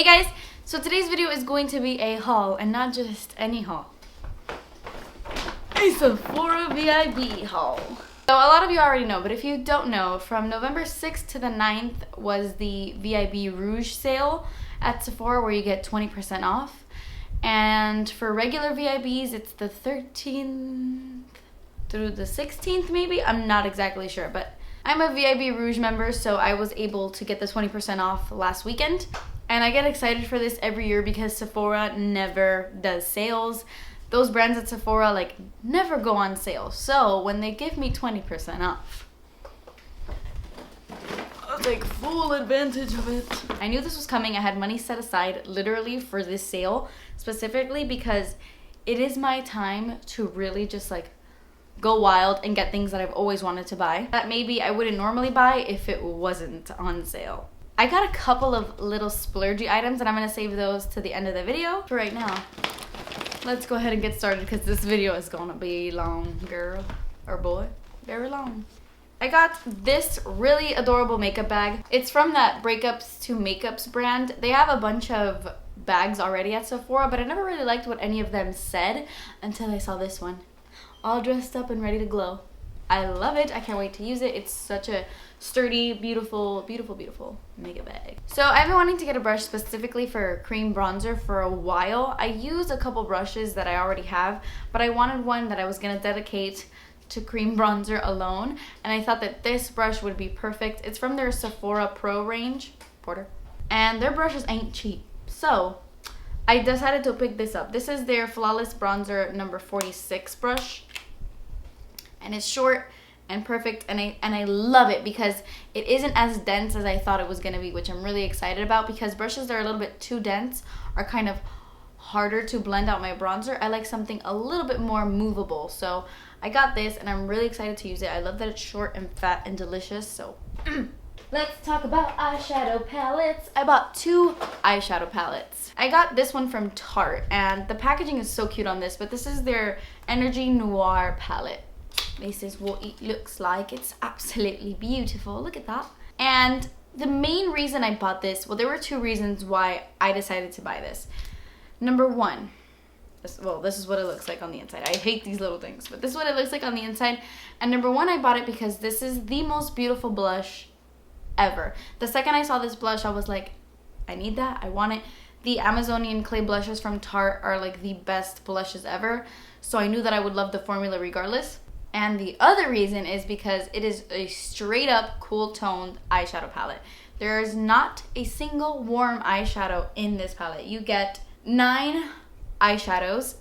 Hey guys, so today's video is going to be a haul, and not just any haul. A Sephora Vib haul. So a lot of you already know, but if you don't know, from November 6th to the 9th was the Vib Rouge sale at Sephora where you get 20% off. And for regular Vibs, it's the 13th through the 16th maybe? I'm not exactly sure, but I'm a Vib Rouge member, so I was able to get the 20% off last weekend. And I get excited for this every year because Sephora never does sales. Those brands at Sephora like never go on sale. So when they give me 20% off, I'll take full advantage of it. I knew this was coming. I had money set aside literally for this sale specifically because it is my time to really just like go wild and get things that I've always wanted to buy that maybe I wouldn't normally buy if it wasn't on sale. I got a couple of little splurgy items and I'm gonna save those to the end of the video. For right now, let's go ahead and get started because this video is gonna be long, girl or boy, very long. I got this really adorable makeup bag. It's from that BreakUps to Makeups brand. They have a bunch of bags already at Sephora, but I never really liked what any of them said until I saw this one. All dressed up and ready to glow. I love it. I can't wait to use it. It's such a sturdy, beautiful, beautiful, beautiful makeup bag. So I've been wanting to get a brush specifically for cream bronzer for a while. I use a couple brushes that I already have, but I wanted one that I was gonna dedicate to cream bronzer alone, and I thought that this brush would be perfect. It's from their Sephora Pro range, and their brushes ain't cheap. So I decided to pick this up. This is their Flawless Bronzer number 46 brush. And it's short and perfect, and I love it because it isn't as dense as I thought it was going to be, which I'm really excited about because brushes that are a little bit too dense are kind of harder to blend out my bronzer. I like something a little bit more movable, so I got this and I'm really excited to use it. I love that it's short and fat and delicious. So let's talk about eyeshadow palettes. I bought 2 eyeshadow palettes. I got this one from Tarte, and the packaging is so cute on this, but this is their Energy Noir palette. This is what it looks like. It's absolutely beautiful. Look at that. And the main reason I bought this, well, there were 2 reasons why I decided to buy this. Number 1, this is what it looks like on the inside. I hate these little things, but this is what it looks like on the inside. And number 1, I bought it because this is the most beautiful blush ever. The second I saw this blush, I was like, I need that. I want it. The Amazonian clay blushes from Tarte are like the best blushes ever. So I knew that I would love the formula regardless. And the other reason is because it is a straight up cool toned eyeshadow palette. There is not a single warm eyeshadow in this palette. You get 9 eyeshadows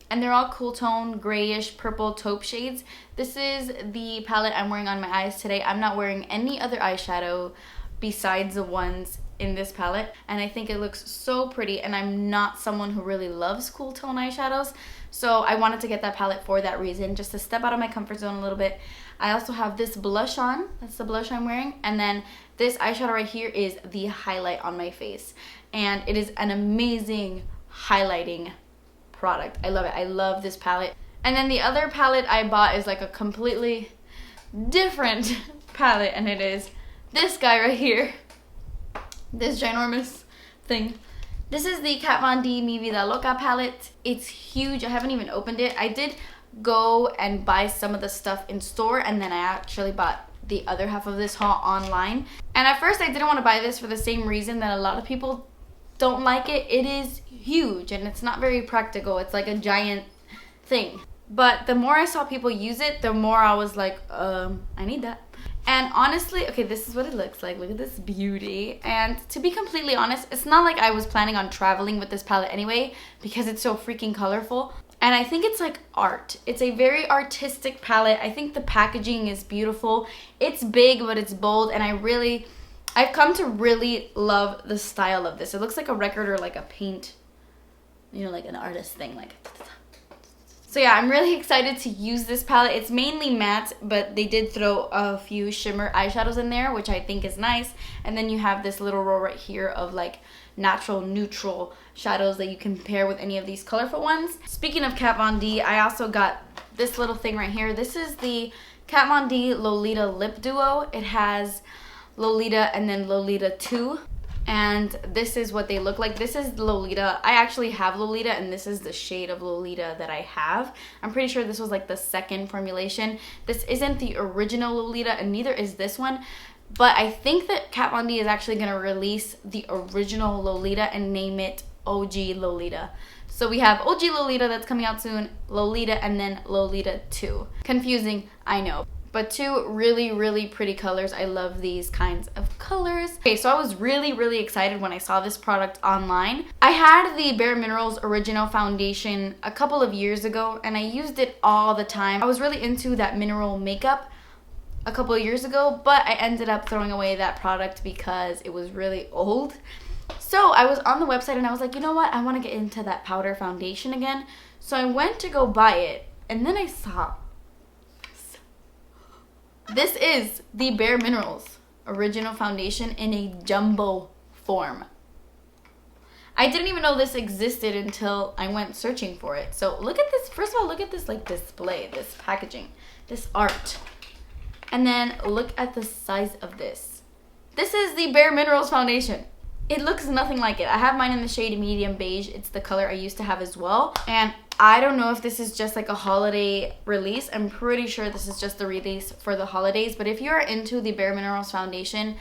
and they're all cool toned grayish purple taupe shades. This is the palette I'm wearing on my eyes today. I'm not wearing any other eyeshadow besides the ones in this palette, and I think it looks so pretty, and I'm not someone who really loves cool tone eyeshadows, so I wanted to get that palette for that reason, just to step out of my comfort zone a little bit. I also have this blush on. That's the blush I'm wearing, and then this eyeshadow right here is the highlight on my face, and it is an amazing highlighting product. I love it. I love this palette. And then the other palette I bought is like a completely different palette, and it is this guy right here. This ginormous thing. This is the Kat Von D Mi Vida Loca palette. It's huge. I haven't even opened it. I did go and buy some of the stuff in store, and then I actually bought the other half of this haul online. And at first I didn't want to buy this for the same reason that a lot of people don't like it. It is huge and it's not very practical. It's like a giant thing. But the more I saw people use it, the more I was like, I need that. And honestly, okay, this is what it looks like. Look at this beauty. And to be completely honest, it's not like I was planning on traveling with this palette anyway because it's so freaking colorful. And I think it's like art. It's a very artistic palette. I think the packaging is beautiful. It's big, but it's bold. And I've come to really love the style of this. It looks like a record or like a paint, you know, like an artist thing. So yeah, I'm really excited to use this palette. It's mainly matte, but they did throw a few shimmer eyeshadows in there, which I think is nice. And then you have this little row right here of like natural neutral shadows that you can pair with any of these colorful ones. Speaking of Kat Von D, I also got this little thing right here. This is the Kat Von D Lolita Lip Duo. It has Lolita and then Lolita 2. And this is what they look like. This is Lolita. I actually have Lolita, and this is the shade of Lolita that I have. I'm pretty sure this was like the second formulation. This isn't the original Lolita, and neither is this one. But I think that Kat Von D is actually going to release the original Lolita and name it OG Lolita. So we have OG Lolita that's coming out soon, Lolita, and then Lolita 2. Confusing, I know. But two really, really pretty colors. I love these kinds of colors. Okay, so I was really excited when I saw this product online. I had the Bare Minerals Original Foundation a couple of years ago, and I used it all the time. I was really into that mineral makeup a couple of years ago, but I ended up throwing away that product because it was really old. So I was on the website and I was like, you know what? I want to get into that powder foundation again. So I went to go buy it, and then I saw this is the Bare Minerals Original Foundation in a jumbo form. I didn't even know this existed until I went searching for it. So look at this. First of all, look at this like display, this packaging, this art. And then look at the size of this. This is the Bare Minerals Foundation. It looks nothing like it. I have mine in the shade medium beige. It's the color I used to have as well. And I don't know if this is just like a holiday release. I'm pretty sure this is just the release for the holidays. But if you're into the Bare Minerals Foundation,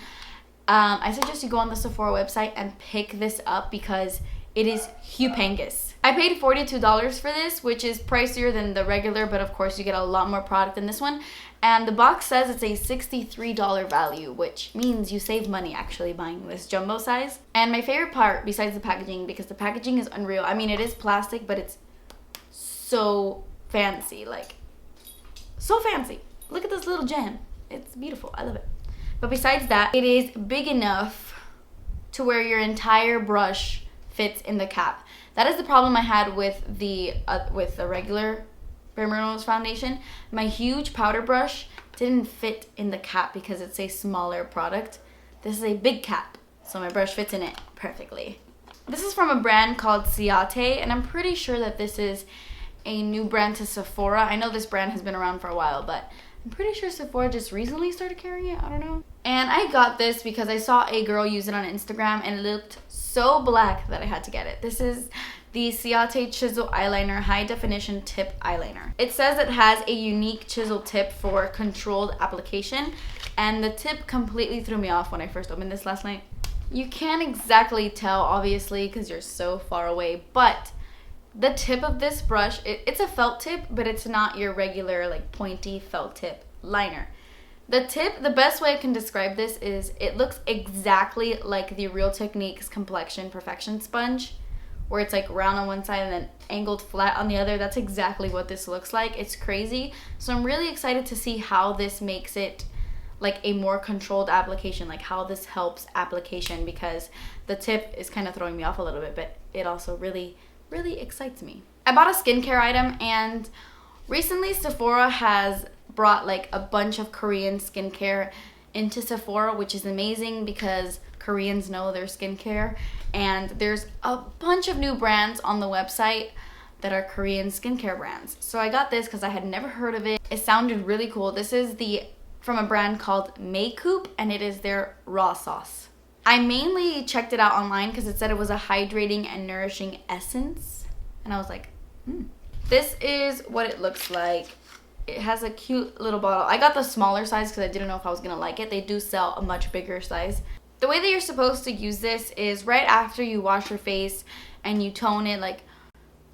I suggest you go on the Sephora website and pick this up because it is humongous. I paid $42 for this, which is pricier than the regular, but of course you get a lot more product in this one. And the box says it's a $63 value, which means you save money actually buying this jumbo size. And my favorite part, besides the packaging, because the packaging is unreal. I mean, it is plastic, but it's so fancy, like so fancy. Look at this little gem. It's beautiful. I love it. But besides that, it is big enough to where your entire brush fits in the cap. That is the problem I had with the regular Bare Minerals foundation. My huge powder brush didn't fit in the cap because it's a smaller product. This is a big cap, so my brush fits in it perfectly. This is from a brand called Ciate, and I'm pretty sure that this is a new brand to Sephora. I know this brand has been around for a while, but I'm pretty sure Sephora just recently started carrying it. I don't know. And I got this because I saw a girl use it on Instagram and it looked so black that I had to get it. This is the Ciate Chisel Eyeliner High Definition Tip Eyeliner. It says it has a unique chisel tip for controlled application, and the tip completely threw me off when I first opened this last night. You can't exactly tell, obviously, because you're so far away, but the tip of this brush, it's a felt tip, but it's not your regular like pointy felt tip liner. The tip, the best way I can describe this is it looks exactly like the Real Techniques Complexion Perfection Sponge, where it's like round on one side and then angled flat on the other. That's exactly what this looks like. It's crazy. So I'm really excited to see how this makes it like a more controlled application, like how this helps application, because the tip is kind of throwing me off a little bit, but it also really excites me. I bought a skincare item, and recently Sephora has brought like a bunch of Korean skincare into Sephora, which is amazing because Koreans know their skincare, and there's a bunch of new brands on the website that are Korean skincare brands. So I got this because I had never heard of it. It sounded really cool. This is from a brand called Coop, and it is their raw sauce. I mainly checked it out online because it said it was a hydrating and nourishing essence, and I was like, This is what it looks like. It has a cute little bottle. I got the smaller size because I didn't know if I was gonna like it. They do sell a much bigger size. The way that you're supposed to use this is right after you wash your face and you tone it, like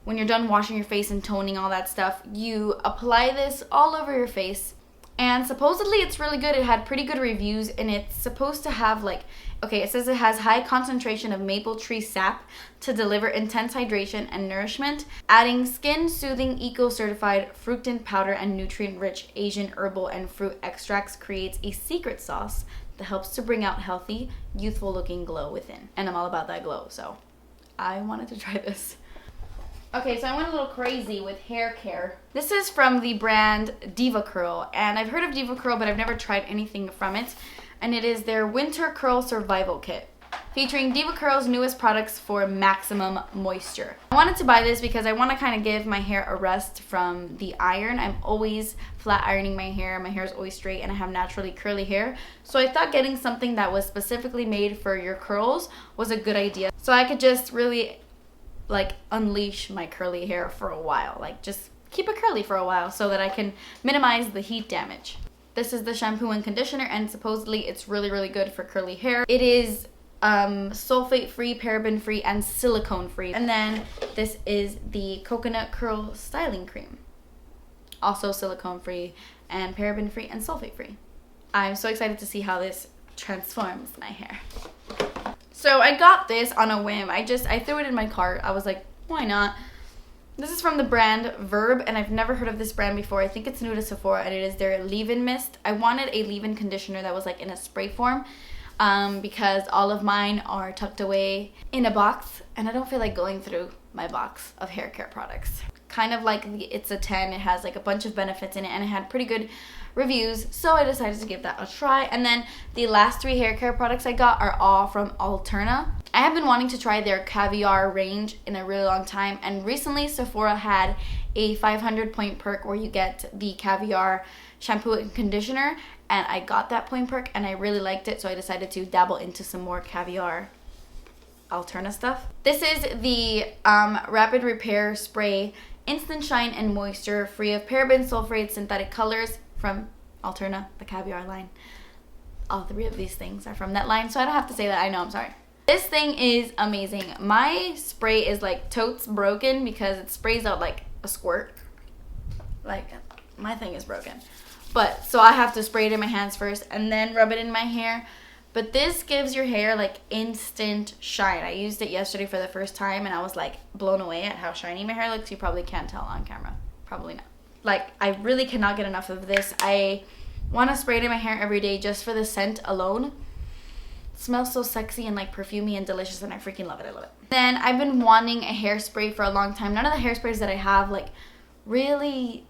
when you're done washing your face and toning all that stuff, you apply this all over your face. And supposedly it's really good. It had pretty good reviews, and it's supposed to have like, okay, it says it has high concentration of maple tree sap to deliver intense hydration and nourishment, adding skin-soothing, eco-certified fructan powder and nutrient-rich Asian herbal and fruit extracts creates a secret sauce that helps to bring out healthy, youthful-looking glow within. And I'm all about that glow, so I wanted to try this. Okay, so I went a little crazy with hair care. This is from the brand DevaCurl, and I've heard of DevaCurl, but I've never tried anything from it. And it is their Winter Curl Survival Kit. featuring DevaCurl's newest products for maximum moisture. I wanted to buy this because I want to kind of give my hair a rest from the iron. I'm always flat ironing my hair. My hair is always straight and I have naturally curly hair. So I thought getting something that was specifically made for your curls was a good idea. So I could just really like unleash my curly hair for a while. Like just keep it curly for a while so that I can minimize the heat damage. This is the shampoo and conditioner, and supposedly it's really, really good for curly hair. It is sulfate-free, paraben-free, and silicone-free. And then this is the Coconut Curl Styling Cream. Also silicone-free, and paraben-free, and sulfate-free. I'm so excited to see how this transforms my hair. So I got this on a whim. I threw it in my cart. I was like, why not? This is from the brand Verb, and I've never heard of this brand before. I think it's new to Sephora, and it is their leave-in mist. I wanted a leave-in conditioner that was like in a spray form because all of mine are tucked away in a box, and I don't feel like going through my box of hair care products. Kind of like it's a 10. It has like a bunch of benefits in it, and it had pretty good reviews, so I decided to give that a try. And then the last 3 hair care products I got are all from Alterna. I have been wanting to try their Caviar range in a really long time, and recently Sephora had a 500 point perk where you get the Caviar shampoo and conditioner, and I got that point perk and I really liked it, so I decided to dabble into some more Caviar Alterna stuff. This is the Rapid Repair Spray Instant Shine and Moisture, free of paraben, sulfate, synthetic colors, from Alterna, the Caviar line. All 3 of these things are from that line, so I don't have to say that. I know, I'm sorry. This thing is amazing. My spray is like totes broken because it sprays out like a squirt. Like, my thing is broken. But, so I have to spray it in my hands first and then rub it in my hair. But this gives your hair like instant shine. I used it yesterday for the first time and I was like blown away at how shiny my hair looks. You probably can't tell on camera. Probably not. Like, I really cannot get enough of this. I want to spray it in my hair every day just for the scent alone. It smells so sexy and like perfumey and delicious, and I freaking love it. I love it. Then I've been wanting a hairspray for a long time. None of the hairsprays that I have like really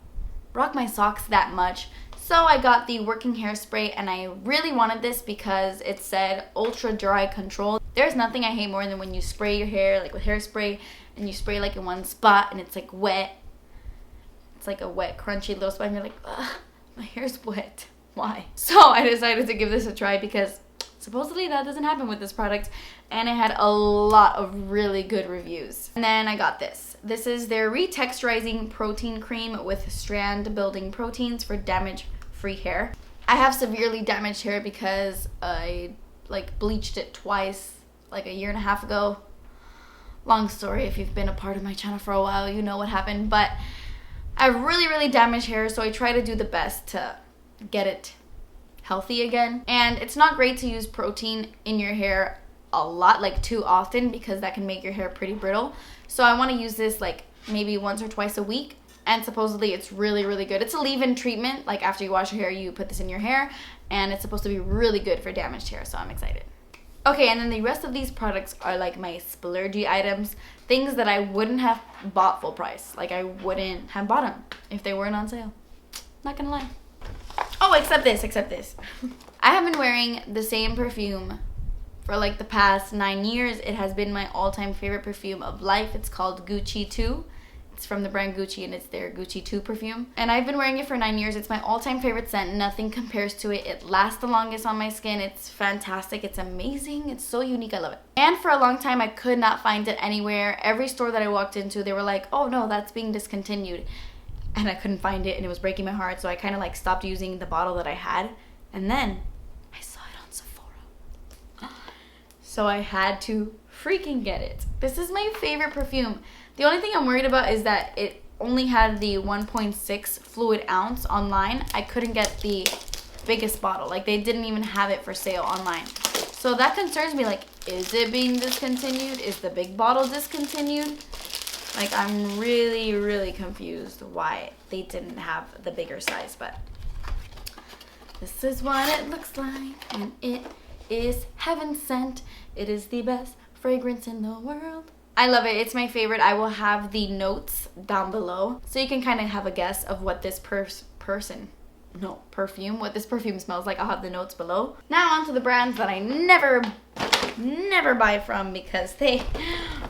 rock my socks that much. So I got the working hairspray, and I really wanted this because it said ultra dry control. There's nothing I hate more than when you spray your hair like with hairspray and you spray like in one spot and it's like wet. It's like a wet, crunchy little spot, and you're like, ugh, my hair's wet. Why? So I decided to give this a try because supposedly that doesn't happen with this product, and it had a lot of really good reviews. And then I got this. This is their Texturizing Protein Cream with strand-building proteins for damage-free hair. I have severely damaged hair because I like bleached it twice like a year and a half ago. Long story. If you've been a part of my channel for a while, you know what happened, but I have really, really damaged hair, so I try to do the best to get it healthy again. And it's not great to use protein in your hair a lot, like too often, because that can make your hair pretty brittle. So I want to use this like maybe once or twice a week, and supposedly it's really, really good. It's a leave-in treatment. Like after you wash your hair, you put this in your hair, and it's supposed to be really good for damaged hair, so I'm excited. Okay, and then the rest of these products are like my splurgy items, things that I wouldn't have bought full price. Like I wouldn't have bought them if they weren't on sale. Not gonna lie. Oh, except this. I have been wearing the same perfume for like the past 9 years. It has been my all-time favorite perfume of life. It's called Gucci 2. It's from the brand Gucci, and it's their Gucci 2 perfume. And I've been wearing it for 9 years. It's my all-time favorite scent. Nothing compares to it. It lasts the longest on my skin. It's fantastic. It's amazing. It's so unique. I love it. And for a long time, I could not find it anywhere. Every store that I walked into, they were like, oh no, that's being discontinued. And I couldn't find it, and it was breaking my heart. So I kind of like stopped using the bottle that I had. And then I saw it on Sephora. So I had to freaking get it. This is my favorite perfume. The only thing I'm worried about is that it only had the 1.6 fluid ounce online. I couldn't get the biggest bottle. Like they didn't even have it for sale online. So that concerns me. Like, is it being discontinued? Is the big bottle discontinued? Like, I'm really, really confused why they didn't have the bigger size, but this is what it looks like, and it is heaven sent. It is the best fragrance in the world. I love it. It's my favorite. I will have the notes down below so you can kind of have a guess of what this perfume, what this perfume smells like. I'll have the notes below. Now on to the brands that I never never buy from because they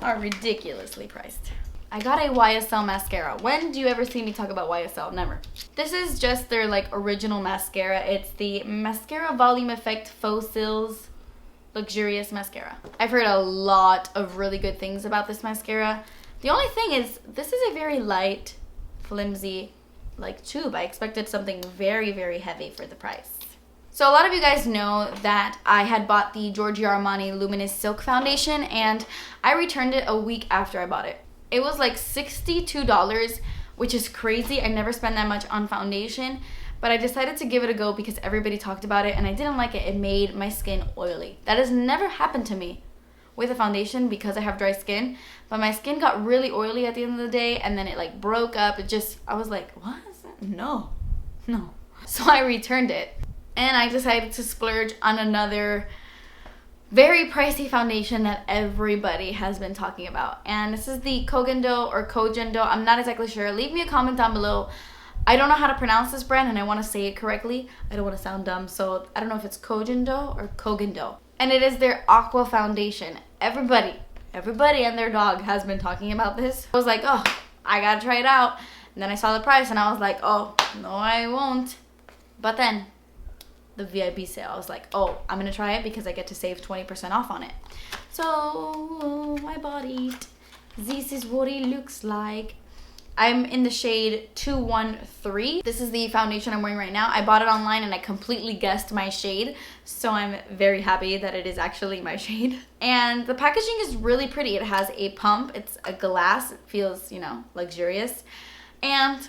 are ridiculously priced. I got a YSL mascara. When do you ever see me talk about YSL? Never. This is just their like original mascara. It's the Mascara Volume Effect Faux Cils Luxurious Mascara. I've heard a lot of really good things about this mascara. The only thing is this is a very light, flimsy like tube. I expected something very, very heavy for the price. So a lot of you guys know that I had bought the Giorgio Armani Luminous Silk Foundation and I returned it a week after I bought it. It was like $62, which is crazy. I never spend that much on foundation, but I decided to give it a go because everybody talked about it and I didn't like it. It made my skin oily. That has never happened to me with a foundation because I have dry skin, but my skin got really oily at the end of the day and then it like broke up. I was like, what is that? No. So I returned it. And I decided to splurge on another very pricey foundation that everybody has been talking about. And this is the Gen Do or Gen Do. I'm not exactly sure. Leave me a comment down below. I don't know how to pronounce this brand and I want to say it correctly. I don't want to sound dumb. So I don't know if it's Gen Do or Gen Do. And it is their Aqua Foundation. Everybody and their dog has been talking about this. I was like, oh, I gotta try it out. And then I saw the price and I was like, oh, no, I won't. But then the VIP sale, I was like, oh, I'm gonna try it because I get to save 20% off on it. So I bought it. This is what it looks like. I'm in the shade 213. This is the foundation I'm wearing right now. I bought it online and I completely guessed my shade, so I'm very happy that it is actually my shade. And the packaging is really pretty. It has a pump, it's a glass, it feels, you know, luxurious. And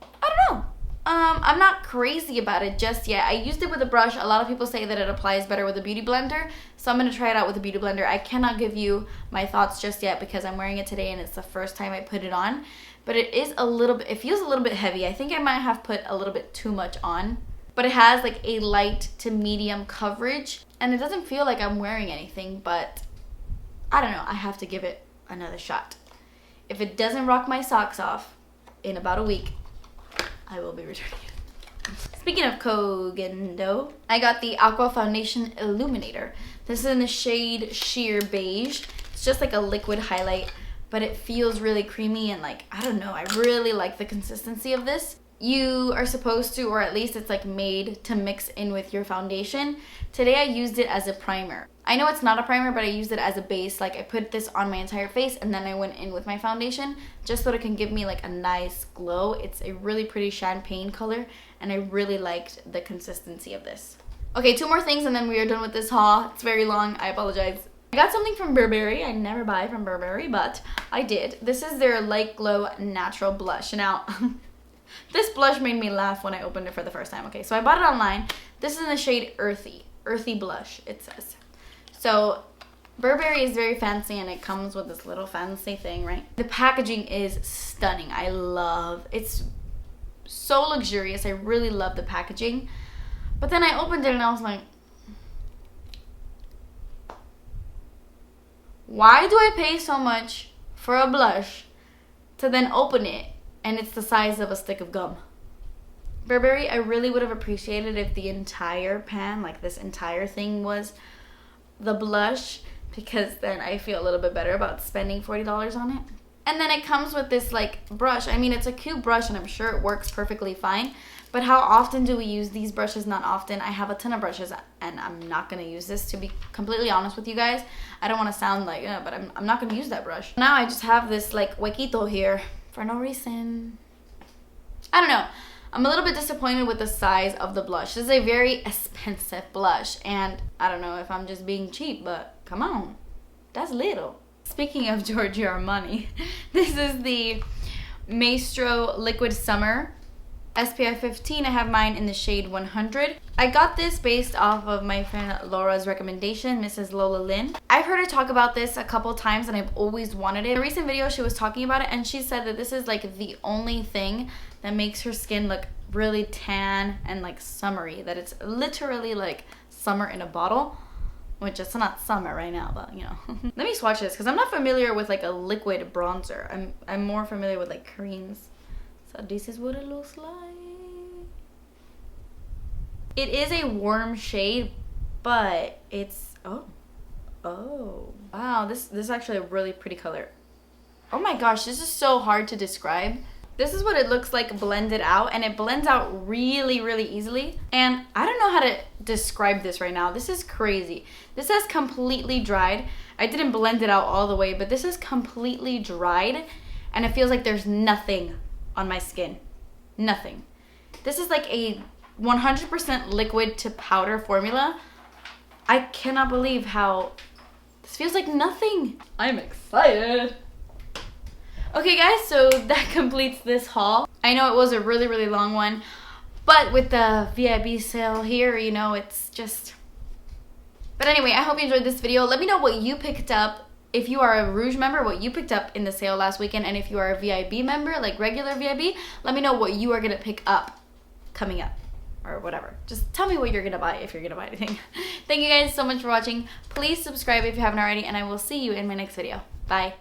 I don't know. I'm not crazy about it just yet. I used it with a brush. A lot of people say that it applies better with a beauty blender, so I'm going to try it out with a beauty blender. I cannot give you my thoughts just yet because I'm wearing it today and it's the first time I put it on. But it is a little bit, it feels a little bit heavy. I think I might have put a little bit too much on. But it has like a light to medium coverage and it doesn't feel like I'm wearing anything, but I don't know. I have to give it another shot. If it doesn't rock my socks off in about a week, I will be returning it. Speaking of Gen Do, I got the Aqua Foundation Illuminator. This is in the shade Sheer Beige. It's just like a liquid highlight, but it feels really creamy and like, I don't know, I really like the consistency of this. You are supposed to, or at least it's like made to mix in with your foundation. Today I used it as a primer. I know it's not a primer, but I used it as a base. Like I put this on my entire face and then I went in with my foundation just so it can give me like a nice glow. It's a really pretty champagne color and I really liked the consistency of this. Okay, 2 more things and then we are done with this haul. It's very long, I apologize. I got something from Burberry. I never buy from Burberry, but I did. This is their Light Glow Natural Blush. Now, this blush made me laugh when I opened it for the first time. Okay, so I bought it online. This is in the shade Earthy Blush, it says. So Burberry is very fancy and it comes with this little fancy thing, right? The packaging is stunning. I love, it's so luxurious. I really love the packaging. But then I opened it and I was like, why do I pay so much for a blush to then open it and it's the size of a stick of gum? Burberry, I really would have appreciated if the entire pan, like this entire thing, was the blush, because then I feel a little bit better about spending $40 on it. And then it comes with this like brush. I mean, it's a cute brush and I'm sure it works perfectly fine, but how often do we use these brushes? Not often. I have a ton of brushes and I'm not going to use this, to be completely honest with you guys. I don't want to sound like, but I'm not going to use that brush. Now I just have this like huequito here for no reason. I don't know. I'm a little bit disappointed with the size of the blush. This is a very expensive blush and I don't know if I'm just being cheap, but come on, that's little. Speaking of Giorgio Armani, this is the Maestro Liquid Summer SPF 15. I have mine in the shade 100. I got this based off of my friend Laura's recommendation, Mrs. Lola Lynn. I've heard her talk about this a couple times and I've always wanted it. In a recent video she was talking about it and she said that this is like the only thing that makes her skin look really tan and like summery, that it's literally like summer in a bottle, which it's not summer right now, but you know. Let me swatch this because I'm not familiar with like a liquid bronzer. I'm more familiar with like creams. So this is what it looks like. It is a warm shade, but it's, oh, Oh, wow, this is actually a really pretty color. Oh my gosh, this is so hard to describe. This is what it looks like blended out, and it blends out really, really easily. And I don't know how to describe this right now. This is crazy. This has completely dried. I didn't blend it out all the way, but this is completely dried, and it feels like there's nothing on my skin. Nothing. This is like a 100% liquid to powder formula. I cannot believe how this feels like nothing. I'm excited. Okay guys, so that completes this haul. I know it was a really, really long one, but with the VIB sale here, you know, it's just... But anyway, I hope you enjoyed this video. Let me know what you picked up. If you are a Rouge member, what you picked up in the sale last weekend, and if you are a VIB member, like regular VIB, let me know what you are gonna pick up coming up, or whatever. Just tell me what you're gonna buy if you're gonna buy anything. Thank you guys so much for watching. Please subscribe if you haven't already, and I will see you in my next video. Bye.